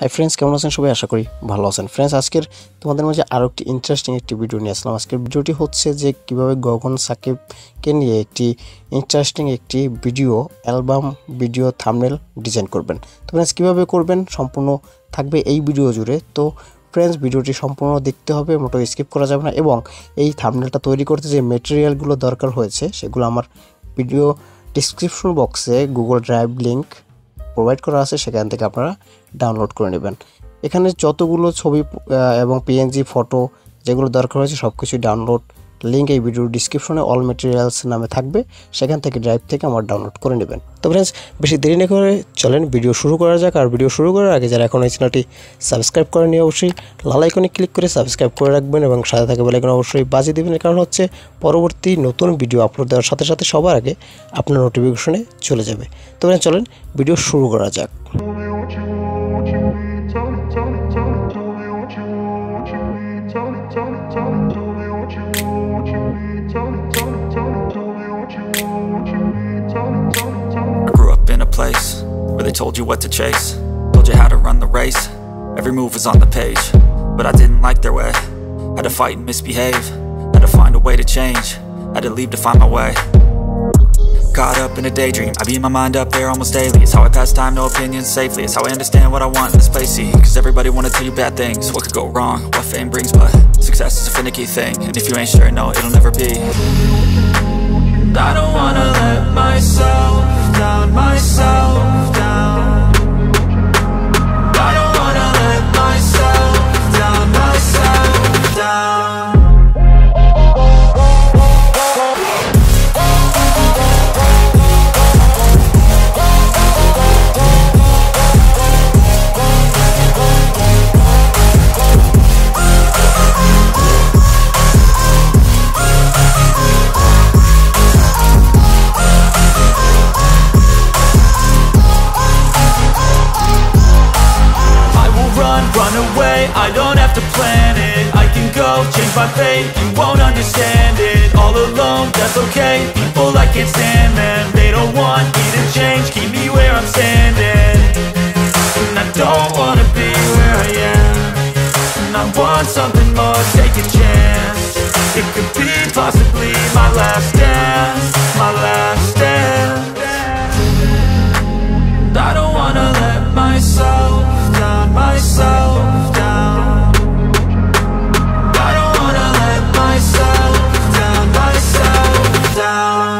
Hi friends, কেমন আছেন সবাই? আশা করি ভালো আছেন। ফ্রেন্ডস, আজকের তোমাদের মাঝে আরও একটি ইন্টারেস্টিং একটি ভিডিও নিয়ে আসলাম। আজকের ভিডিওটি হচ্ছে যে কীভাবে গগন সাকিবকে নিয়ে একটি ইন্টারেস্টিং একটি video album video thumbnail design করবেন। তো ফ্রেন্ডস, কীভাবে করবেন সম্পূর্ণ থাকবে এই ভিডিও জুড়ে। তো ফ্রেন্ডস, ভিডিওটি সম্পূর্ণ দেখতে হবে, মোটো স্কিপ করা যাবে না। এবং এই থাম্বনেলটা তৈরি করতে যে মেটেরিয়ালগুলো দরকার হয়েছে সেগুলো আমার ভিডিও ডিসক্রিপশন বক্সে গুগল ড্রাইভ লিঙ্ক প্রোভাইড করা আছে, সেখান থেকে আপনারা ডাউনলোড করে নেবেন। এখানে যতগুলো ছবি এবং পিএনজি ফটো যেগুলো দরকার হয়েছে সব কিছুই ডাউনলোড লিঙ্ক এই ভিডিওর ডিসক্রিপশনে অল মেটেরিয়ালস নামে থাকবে, সেখান থেকে ড্রাইভ থেকে আমার ডাউনলোড করে নেবেন। তো ফ্রেন্ডস, বেশি দেরি না করে চলেন ভিডিও শুরু করা যাক। আর ভিডিও শুরু করার আগে যারা এখন এই চ্যানেলটি সাবস্ক্রাইব করেনি অবশ্যই লাল আইকনে ক্লিক করে সাবস্ক্রাইব করে রাখবেন এবং সাথে থাকা বেল আইকন অবশ্যই বাজিয়ে দেবেন। কারণ হচ্ছে পরবর্তী নতুন ভিডিও আপলোড দেওয়ার সাথে সাথে সবার আগে আপনার নোটিফিকেশনে চলে যাবে। তো ফ্রেন্ডস, চলেন ভিডিও শুরু করা যাক। I grew up in a place where they told you what to chase, told you how to run the race, every move was on the page. But I didn't like their way, had to fight and misbehave, had to find a way to change, had to leave to find my way. Caught up in a daydream, I beat my mind up there almost daily. It's how I pass time, no opinions safely. It's how I understand what I want in this place, see. Cause everybody wanna tell you bad things, what could go wrong, what fame brings. But success is a finicky thing, and if you ain't sure, no, it'll never be. I don't wanna let myself down, myself down. I don't wanna let myself down, myself down. Run away, I don't have to plan it. I can go, change my fate, you won't understand it. All alone, that's okay, people I can't stand them. They don't want me to change, keep me where I'm standing. And I don't wanna be where I am, and I want something more, take a chance. It could be possibly my last dance, my last dance. I don't wanna let myself down, myself down. I don't wanna let myself down, myself down.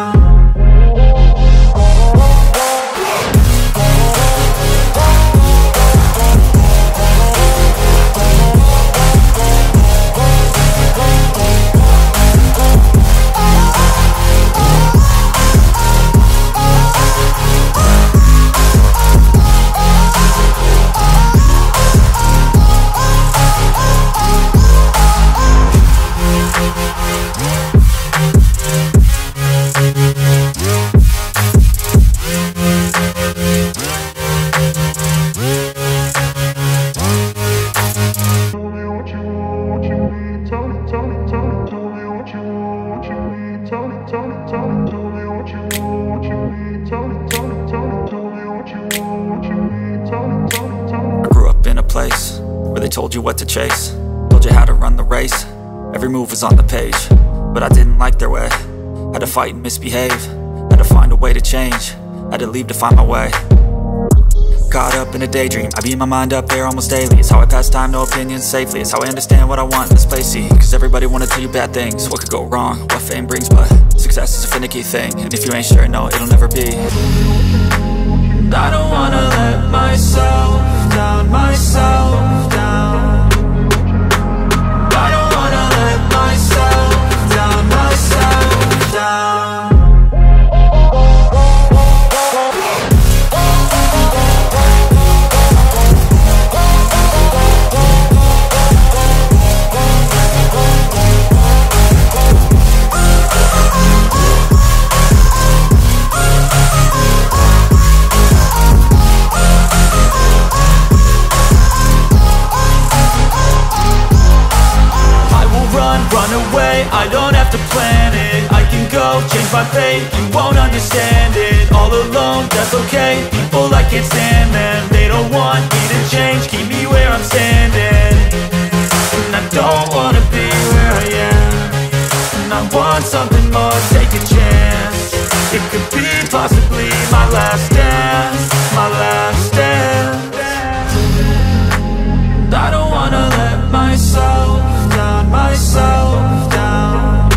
I grew up in a place where they told you what to chase, told you how to run the race, every move was on the page. But I didn't like their way, had to fight and misbehave, had to find a way to change, had to leave to find my way. Caught up in a daydream, I beat my mind up there almost daily. It's how I pass time, no opinions safely. It's how I understand what I want in this place, see. Cause everybody wanna tell you bad things, what could go wrong, what fame brings. But success is a finicky thing, and if you ain't sure, no, it'll never be. I don't wanna let myself down, myself down. I don't wanna let myself down, myself down. Run away, I don't have to plan it. I can go, change my fate, you won't understand it. All alone, that's okay, people I can't stand them. They don't want me to change, keep me want something more, take a chance. It could be possibly my last dance, my last dance. I don't wanna let myself down, myself down.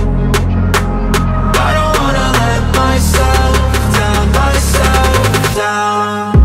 I don't wanna let myself down, myself down.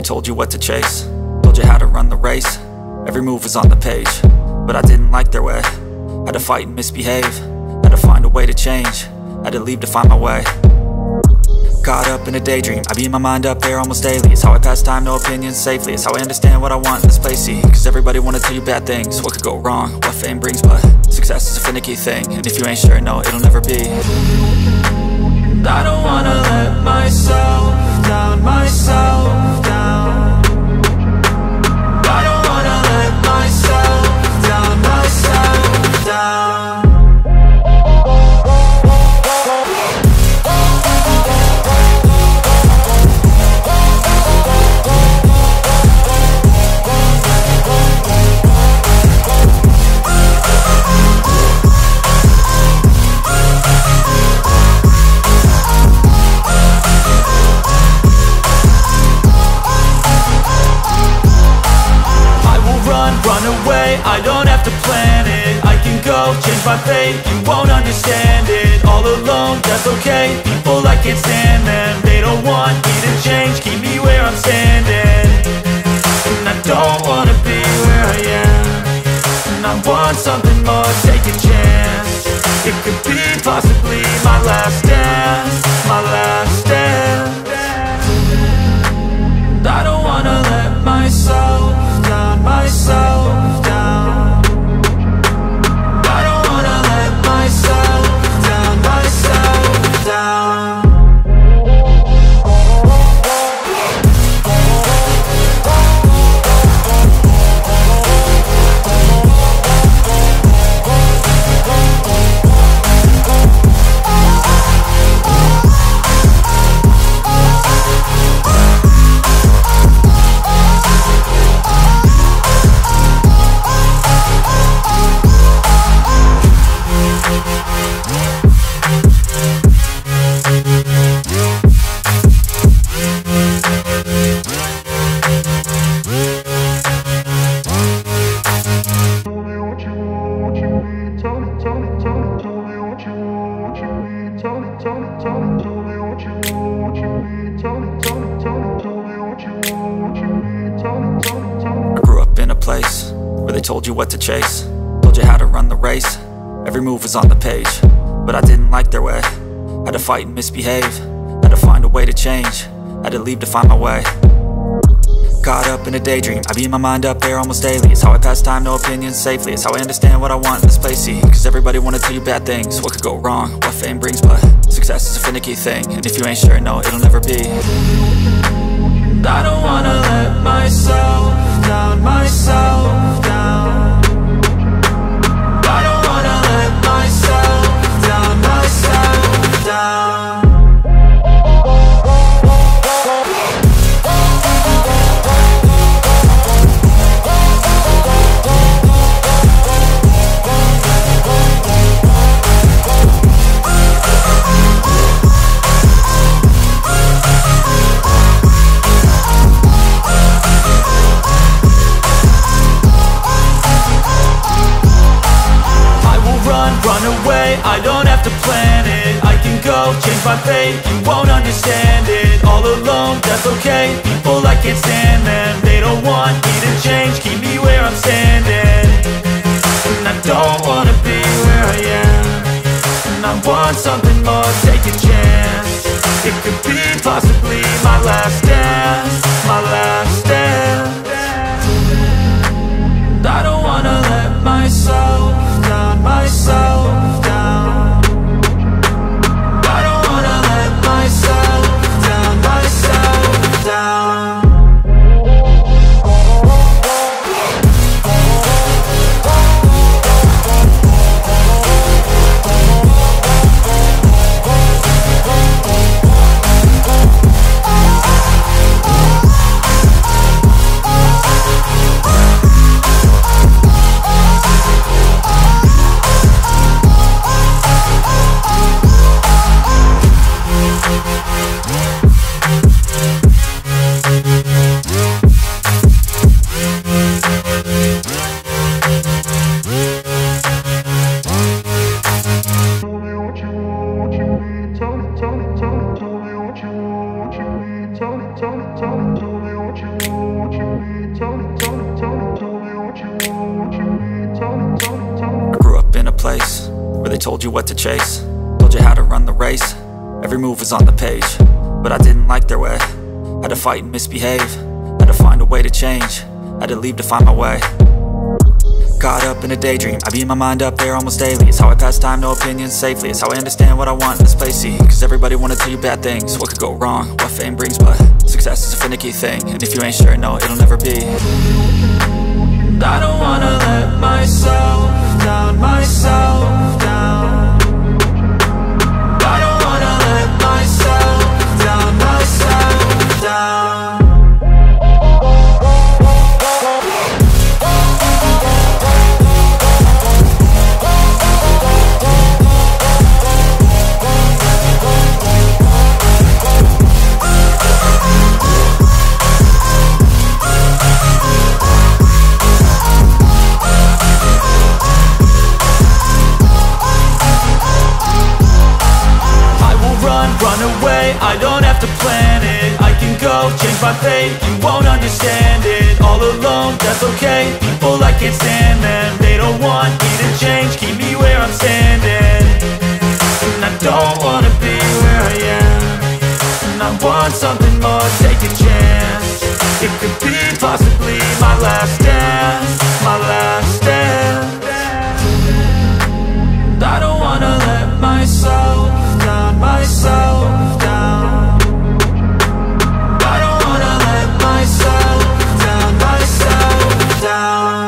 Told you what to chase, told you how to run the race. Every move was on the page, but I didn't like their way. Had to fight and misbehave, had to find a way to change, had to leave to find my way. Caught up in a daydream, I beat my mind up there almost daily. It's how I pass time, no opinions safely. It's how I understand what I want in this place, see. Cause everybody wanna tell you bad things, what could go wrong, what fame brings. But success is a finicky thing, and if you ain't sure, no, it'll never be. I don't wanna let myself down, myself down. I don't wanna let myself down, myself down. Run away, I don't have to plan it. I can go, change my fate, you won't understand it. All alone, that's okay, people I can't stand them. They don't want me to change, keep me where I'm standing. And I don't wanna be where I am, and I want something more, take a chance. It could be possibly my last dance, my last dance. I don't wanna let myself down, myself down. I don't wanna let myself down, myself down. Told you what to chase, told you how to run the race. Every move was on the page, but I didn't like their way. Had to fight and misbehave, had to find a way to change, had to leave to find my way. Caught up in a daydream, I beat my mind up there almost daily. It's how I pass time, no opinions safely. It's how I understand what I want in this place, see. Cause everybody wanna tell you bad things, what could go wrong, what fame brings. But success is a finicky thing, and if you ain't sure, no, it'll never be. I don't wanna let myself down, myself down. I don't wanna let myself down, myself down. change my fate. You won't understand it. All alone, that's okay. People, I can't stand them. They don't want me to change, keep me where I'm standing. And I don't wanna be where I am, and I want something more, take a chance. It could be possibly my last dance, my last dance. And I don't wanna let myself down, myself down. I don't wanna let myself down, myself down. I grew up in a place where they told you what to chase, told you how to run the race. Every move was on the page, but I didn't like their way. Had to fight and misbehave, had to find a way to change, had to leave to find my way. Caught up in a daydream, I beat my mind up there almost daily. It's how I pass time, no opinions safely. It's how I understand what I want in this place, see. Cause everybody wanna tell you bad things, what could go wrong, what fame brings. But success is a finicky thing, and if you ain't sure, no, it'll never be. And I don't wanna let myself down, myself down. I don't wanna let myself down, myself down. Run away, I don't have to plan it. I can go, change my fate. You won't understand it. All alone, that's okay. People, I can't stand them. They don't want me to change, keep me where I'm standing. And I don't wanna be where I am, and I want something more, take a chance. It could be possibly my last dance, my last dance. And I don't wanna let myself down, myself down. I don't wanna let myself down, myself down.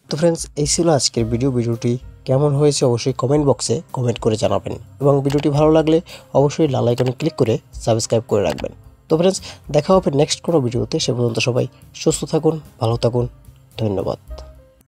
তো friends, এই ছিল আজকের ভিডিওটি কেমন হয়েছে অবশ্যই comment বক্সে comment করে জানাবেন, এবং ভিডিওটি ভালো লাগলে অবশ্যই লাল আইকনে ক্লিক করে সাবস্ক্রাইব করে রাখবেন। তো ফ্রেন্ডস, দেখা হবে নেক্সট কোনো ভিডিওতে। সে পর্যন্ত সবাই সুস্থ থাকুন, ভালো থাকুন, ধন্যবাদ।